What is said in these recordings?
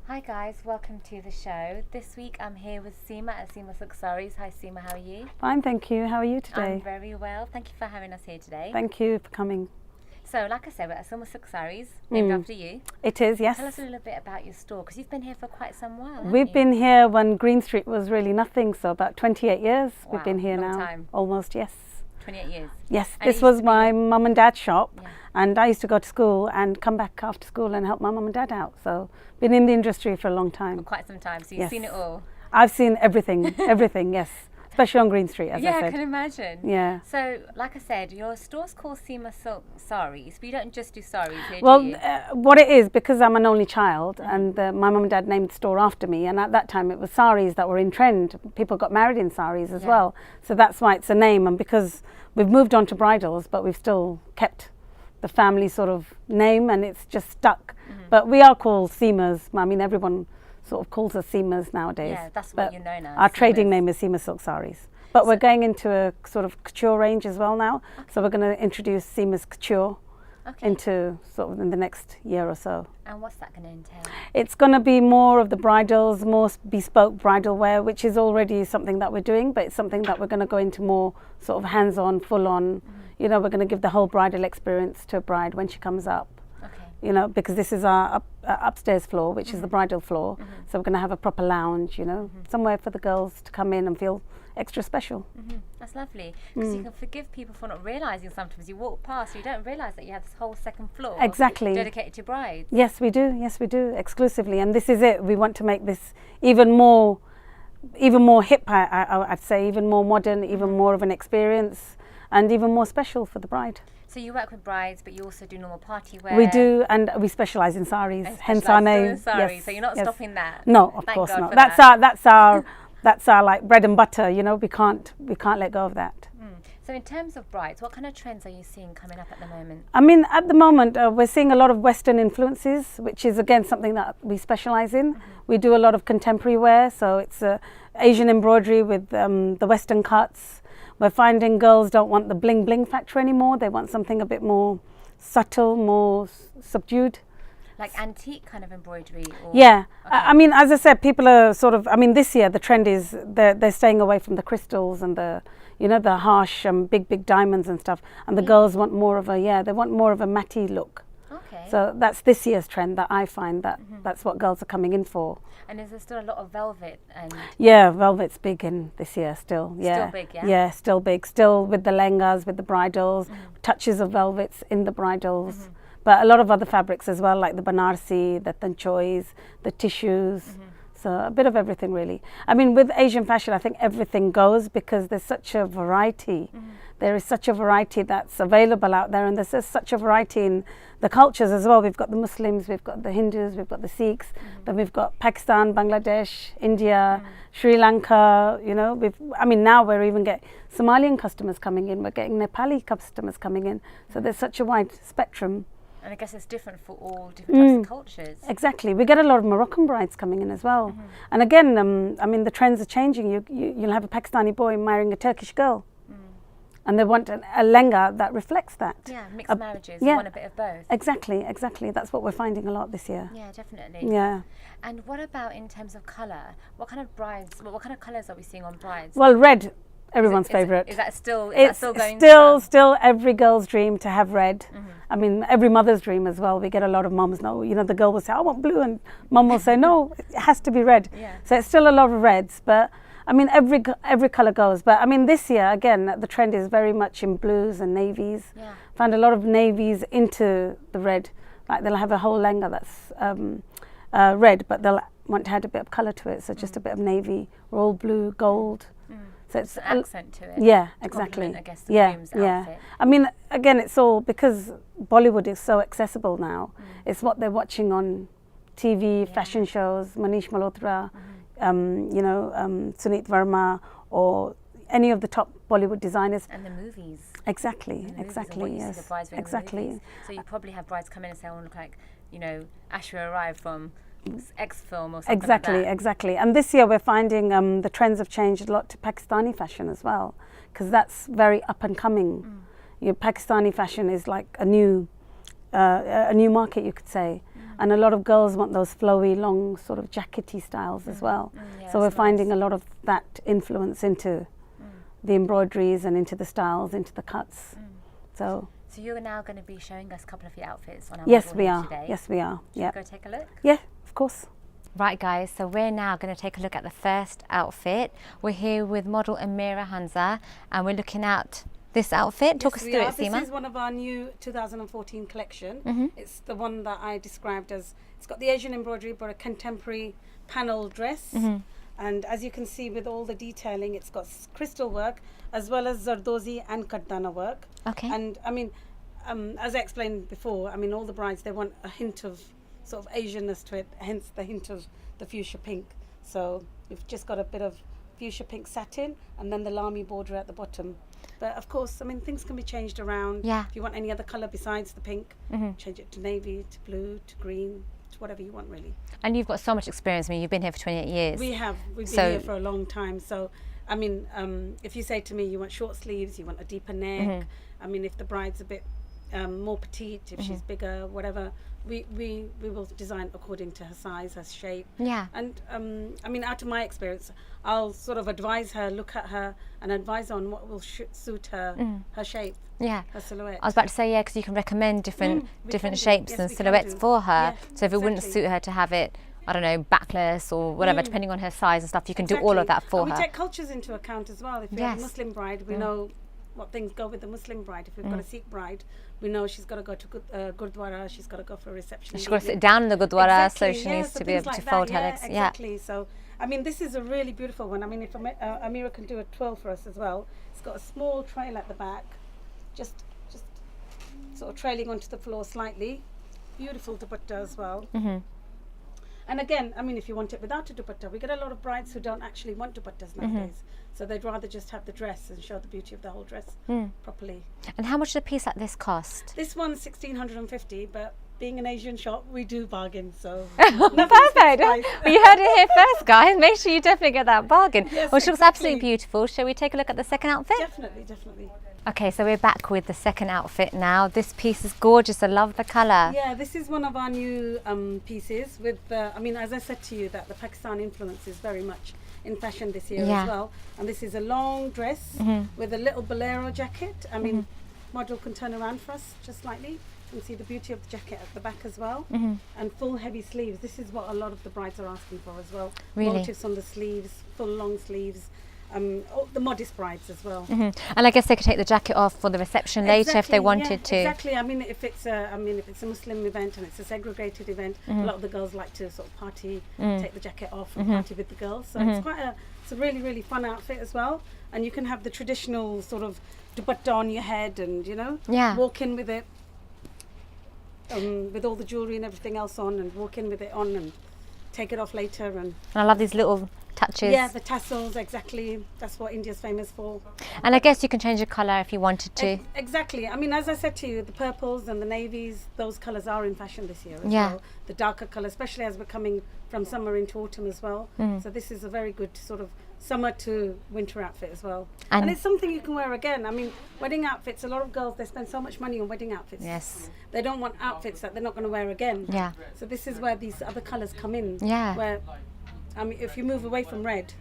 Hi guys, welcome to the show. This week I'm here with Seema at Seema Silk Sarees. Hi Seema, how are you? Fine, thank you. How are you today? I'm very well. Thank you for having us here today. Thank you for coming. So, like I said, we're at Seema Silk Sarees, named after you. It is, yes. Tell us a little bit about your store, because you've been here for quite some while, haven't We've you? been here when Green Street was really nothing, so about 28 years we've Wow, been here long now. time. Almost, yes. 28 years. Yes, And it this used was to be my mum and dad's shop, Yeah. and I used to go to school and come back after school and help my mum and dad out. So, been in the industry for a long For time. quite some time, so you've Yes. seen it all. I've seen everything, everything, yes. Especially on Green Street, as Yeah, I I said. can imagine. Yeah. So, like I said, your store's called Seema Silk Sarees, but you don't just do sarees here, Well, do you? what it is, because I'm an only child, and my mum and dad named the store after me, and at that time it was saris that were in trend. People got married in saris as Yeah. well, so that's why it's a name. And because we've moved on to bridals, but we've still kept the family sort of name, and it's just stuck. But we are called Seemas. I mean, everyone sort of calls us Seemas nowadays. Yeah, that's but what you're known as. our trading Seemas. name is Seema Silk Sarees. But we're going into a sort of couture range as well now. So we're going to introduce Seema's Couture Okay. into sort of in the next year or so. And what's that going to entail? It's going to be more of the bridals, more bespoke bridal wear, which is already something that we're doing, but it's something that we're going to go into more sort of hands-on, full-on. You know, we're going to give the whole bridal experience to a bride when she comes up. Okay. You know, because this is our upstairs floor, which is the bridal floor. So we're going to have a proper lounge, you know, somewhere for the girls to come in and feel extra special. That's lovely, because you can forgive people for not realising sometimes you walk past, you don't realise that you have this whole second floor Exactly. dedicated to brides. Yes, we do. Yes, we do, exclusively. And this is it. We want to make this even more hip, I'd say, even more modern, even more of an experience, and even more special for the bride. So you work with brides, but you also do normal party wear. We do, and we specialise in saris, And hence specialise our still name. in saris, Yes, so you're not yes. stopping that. No, of Thank course God not. for That's that. our that's our like bread and butter. You know, we can't let go of that. So in terms of brides, what kind of trends are you seeing coming up at the moment? I mean, at the moment, we're seeing a lot of Western influences, which is again something that we specialise in. We do a lot of contemporary wear, so it's Asian embroidery with the Western cuts. We're finding girls don't want the bling bling factor anymore. They want something a bit more subtle, more subdued. Like antique kind of embroidery? Or, Yeah, Okay. I mean, as I said, people are sort of. I mean, this year the trend is they're staying away from the crystals and the harsh big diamonds and stuff. And the girls want more of they want more of a matte look. Okay. So that's this year's trend that I find that's what girls are coming in for. And is there still a lot of velvet and Yeah, velvet's big in this year still. Yeah, big, yeah? Yeah, still big. Still with the lehengas, with the bridals, touches of velvets in the bridals. But a lot of other fabrics as well, like the banarsi, the tanchois, the tissues. So a bit of everything really. I mean, with Asian fashion, I think everything goes because there's such a variety. There is such a variety that's available out there, and there's just such a variety in the cultures as well. We've got the Muslims, we've got the Hindus, we've got the Sikhs, then we've got Pakistan, Bangladesh, India, Sri Lanka. You know, now we're even getting Somalian customers coming in. We're getting Nepali customers coming in. So there's such a wide spectrum. And I guess it's different for all different types of cultures. Exactly. We get a lot of Moroccan brides coming in as well. And again, I mean, the trends are changing. You'll have a Pakistani boy marrying a Turkish girl. And they want a lehenga that reflects that. Yeah, mixed marriages. yeah. You want a bit of both. Exactly. That's what we're finding a lot this year. Yeah, definitely. Yeah. And what about in terms of colour? What kind of brides, what kind of colours are we seeing on brides? Well, red, everyone's favourite. Is that still It's going still every girl's dream to have red. I mean, every mother's dream as well. We get a lot of mums know, the girl will say, I want blue, and mum will say, no, it has to be red. Yeah. So it's still a lot of reds, but I mean, every colour goes. But I mean, this year, again, the trend is very much in blues and navies. Yeah. Found a lot of navies into the red. Like they'll have a whole lehenga that's red, but they'll want to add a bit of colour to it. So just a bit of navy, royal blue, gold. So it's an accent to it. Yeah, To exactly. complement, I guess, the yeah, groom's yeah. outfit. I mean, again, it's all because Bollywood is so accessible now. It's what they're watching on TV, fashion shows, Manish Malhotra, Sunit Verma, or any of the top Bollywood designers. And the movies. Exactly, And the movies and exactly, what you see yes, the brides wearing in the exactly. movies. So you probably have brides come in and say, I want to look like, Ashra arrived from X film or something Exactly, like that. exactly. And this year we're finding the trends have changed a lot to Pakistani fashion as well, because that's very up and coming. Pakistani fashion is like a new market, you could say. and a lot of girls want those flowy, long, sort of jackety styles as well. Yeah, So we're that's finding nice. a lot of that influence into the embroideries and into the styles, into the cuts. So you're now going to be showing us a couple of your outfits on our yes, model we here are. today. Yes, we are. Should Yeah. we go take a look? Yeah, of course. Right guys, so we're now going to take a look at the first outfit. We're here with model Amira Hamza and we're looking at this outfit. Talk us through it, Seema. This is one of our new 2014 collection. It's the one that I described as, it's got the Asian embroidery but a contemporary panel dress. And as you can see with all the detailing, it's got crystal work as well as Zardozi and Kardana work. Okay. And I mean, as I explained before, I mean, all the brides, they want a hint of sort of Asianness to it, hence the hint of the fuchsia pink. So we've just got a bit of fuchsia pink satin and then the lamy border at the bottom. But of course, I mean, things can be changed around. Yeah. If you want any other colour besides the pink, change it to navy, to blue, to green, to whatever you want really. And you've got so much experience. I mean, you've been here for 28 years. We've been here for a long time. So, I mean, if you say to me, you want short sleeves, you want a deeper neck, I mean, if the bride's a bit more petite, if she's bigger, whatever, we will design according to her size, her shape. Yeah. And I mean, out of my experience, I'll sort of advise her, look at her and advise on what will suit her, her shape, Yeah. her silhouette. I was about to say, yeah, because you can recommend different we different can do. shapes Yes, and we can silhouettes do. for her. Yeah, So if it wouldn't exactly. suit her to have it, I don't know, backless or whatever, depending on her size and stuff, you can do all of that for and her. we take cultures into account as well. If you have Yes. a Muslim bride, we know what things go with the Muslim bride. If we've got a Sikh bride, we know she's got to go to Gurdwara, she's got to go for a reception. She's got to sit down in the Gurdwara, so she yeah, needs so to be things able to like fold that, her yeah, legs. Exactly. So, I mean, this is a really beautiful one. I mean, if Amira can do a twirl for us as well. It's got a small trail at the back, just sort of trailing onto the floor slightly. Beautiful dupatta as well. And again, I mean, if you want it without a dupatta, we get a lot of brides who don't actually want dupattas nowadays. So they'd rather just have the dress and show the beauty of the whole dress properly. And how much does a piece like this cost? This one's 1,650, but being an Asian shop, we do bargain, so Perfect. Well, you heard it here first, guys. Make sure you definitely get that bargain. Yes, Well, she looks exactly. absolutely beautiful. Shall we take a look at the second outfit? Definitely, definitely. Okay, so we're back with the second outfit now. This piece is gorgeous. I love the colour. Yeah, this is one of our new pieces with, I mean, as I said to you, that the Pakistan influence is very much in fashion this year Yeah. as well. And this is a long dress with a little bolero jacket. I mean, model can turn around for us just slightly. You can see the beauty of the jacket at the back as well. And full heavy sleeves. This is what a lot of the brides are asking for as well. Really? Motifs on the sleeves, full long sleeves. The modest brides as well. And I guess they could take the jacket off for the reception later if they wanted to. Exactly. I mean, if it's a Muslim event and it's a segregated event, a lot of the girls like to sort of party, take the jacket off and party with the girls. So it's a really, really fun outfit as well. And you can have the traditional sort of dupatta on your head and, you know, walk in with it, with all the jewellery and everything else on, and walk in with it on and take it off later. And I love these little touches. yeah, the tassels, exactly. That's what India's famous for. And I guess you can change the colour if you wanted to. Exactly. I mean, as I said to you, the purples and the navies, those colours are in fashion this year as Yeah. well. The darker colours, especially as we're coming from summer into autumn as well. So this is a very good sort of summer to winter outfit as well. And it's something you can wear again. I mean, wedding outfits, a lot of girls, they spend so much money on wedding outfits. Yes. They don't want outfits that they're not going to wear again. Yeah. So this is where these other colours come in. Yeah. Where, I mean, if you move away from red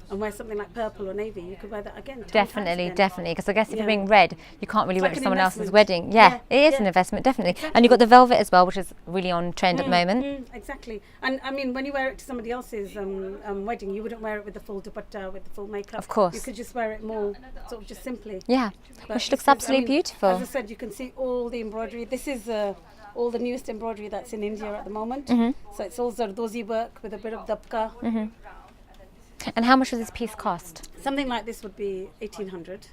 and wear something like purple or navy, you could wear that again. 10 times Definitely, again. definitely. Because I guess if Yeah. you're being red, you can't really It's wear like it an to someone else's investment. wedding. Yeah, Yeah, it is yeah. an investment, definitely. Exactly. And you've got the velvet as well, which is really on trend at the moment. Exactly. And I mean, when you wear it to somebody else's wedding, you wouldn't wear it with the full dupatta, with the full makeup. Of course. You could just wear it more sort of just simply. Yeah, But well, she looks this is- I absolutely mean, beautiful. As I said, you can see all the embroidery. This is all the newest embroidery that's in India at the moment. So it's all Zardozi work with a bit of dabka. And how much does this piece cost? Something like this would be 1,800.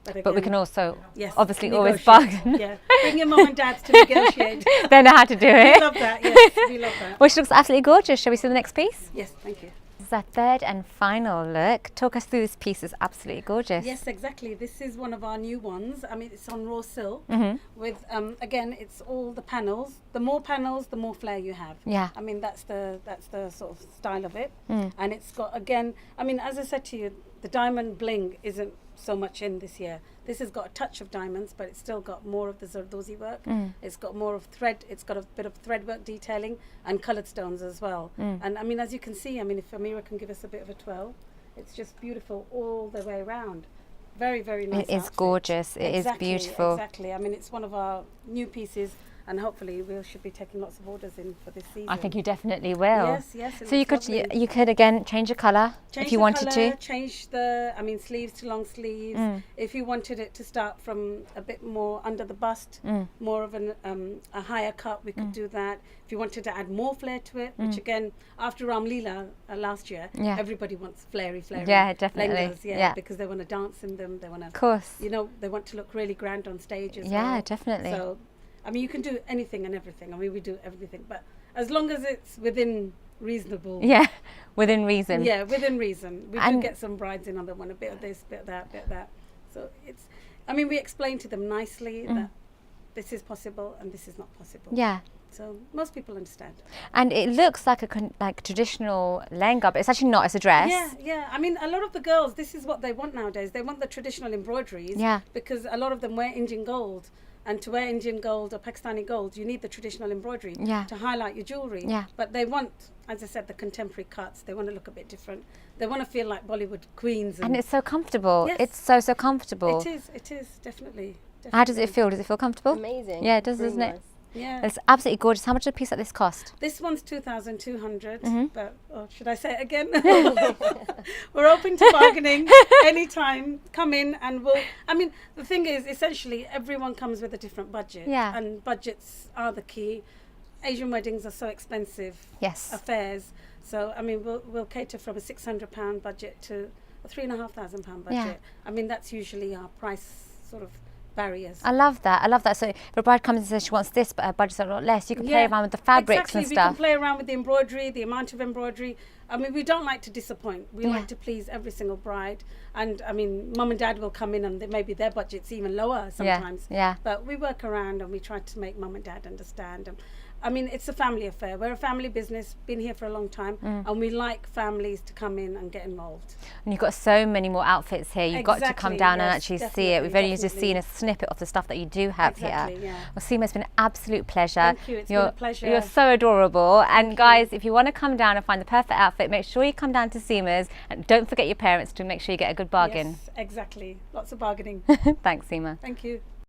But we again, can also yes, obviously always negotiate. bargain. Yeah, bring your mum and dads to negotiate. They know how to do We it. love that. Yes, we love that. Well, she looks absolutely gorgeous. Shall we see the next piece? Yes, thank you. This is our third and final look. Talk us through this piece. It's absolutely gorgeous. Yes, exactly. This is one of our new ones. I mean, it's on raw silk with, again, it's all the panels. The more panels, the more flair you have. Yeah. I mean, that's the sort of style of it. And it's got, again, I mean, as I said to you, the diamond bling isn't so much in this year. This has got a touch of diamonds, but it's still got more of the Zardozi work. It's got more of thread. It's got a bit of thread work detailing and coloured stones as well. And I mean, as you can see, I mean, if Amira can give us a bit of a twirl, it's just beautiful all the way around. Very, very nice. It is outfit. gorgeous. It is beautiful. Exactly. I mean, it's one of our new pieces, and hopefully we should be taking lots of orders in for this season. I think you definitely will. Yes. So you could again change the colour if you wanted to. Change the, I mean, sleeves to long sleeves. If you wanted it to start from a bit more under the bust, more of a higher cut, we could do that. If you wanted to add more flair to it, which again, after Ram Leela last year, everybody wants flary. Yeah, definitely. Lengas, because they want to dance in them. They want to, of course, you know, they want to look really grand on stage as well. Yeah, definitely. So, I mean, you can do anything and everything. I mean, we do everything, but as long as it's within reasonable. Yeah, within reason. Yeah, within reason. We do get some brides in on that one, a bit of this, bit of that, bit of that. So it's, I mean, we explain to them nicely that this is possible and this is not possible. Yeah. So most people understand. And it looks like a traditional lehenga, but it's actually not. It's a dress. Yeah. I mean, a lot of the girls, this is what they want nowadays. They want the traditional embroideries. Yeah. Because a lot of them wear Indian gold. And to wear Indian gold or Pakistani gold, you need the traditional embroidery to highlight your jewellery. Yeah. But they want, as I said, the contemporary cuts. They want to look a bit different. They want to feel like Bollywood queens. And it's so comfortable. Yes. It's so comfortable. It is, definitely. How does it feel? Does it feel comfortable? Amazing. Yeah, it does, Really doesn't nice. it? Yeah. It's absolutely gorgeous. How much does a piece like this cost? This one's 2,200, but should I say it again? We're open to bargaining anytime. Come in and I mean, the thing is, essentially, everyone comes with a different budget. Yeah. And budgets are the key. Asian weddings are so expensive affairs. So, I mean, we'll cater from a £600 budget to a £3,500 budget. Yeah. I mean, that's usually our price sort of barriers. I love that. So if a bride comes and says she wants this, but her budget's a lot less, you can play around with the fabrics and stuff. We can play around with the embroidery, the amount of embroidery. I mean, we don't like to disappoint. We like to please every single bride. And I mean, mum and dad will come in and maybe their budget's even lower sometimes. Yeah. But we work around and we try to make mum and dad understand. I mean, it's a family affair. We're a family business, been here for a long time, and we like families to come in and get involved. And you've got so many more outfits here. You've got to come down and actually see it. We've only just seen a snippet of the stuff that you do have here. Yeah. Well, Seema, it's been an absolute pleasure. Thank you. It's been a pleasure. You're so adorable. And guys, if you want to come down and find the perfect outfit, make sure you come down to Seema's, and don't forget your parents to make sure you get a good bargain. Yes, exactly. Lots of bargaining. Thanks, Seema. Thank you.